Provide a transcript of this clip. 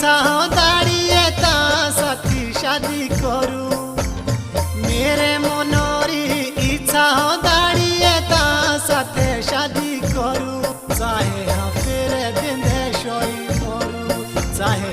इच्छा दाड़िए ता साथी शादी करूं मेरे मनरी इच्छा दाड़िए ता साथे शादी करूं चाहे हाँ फिर दिन सोई मरू चाहे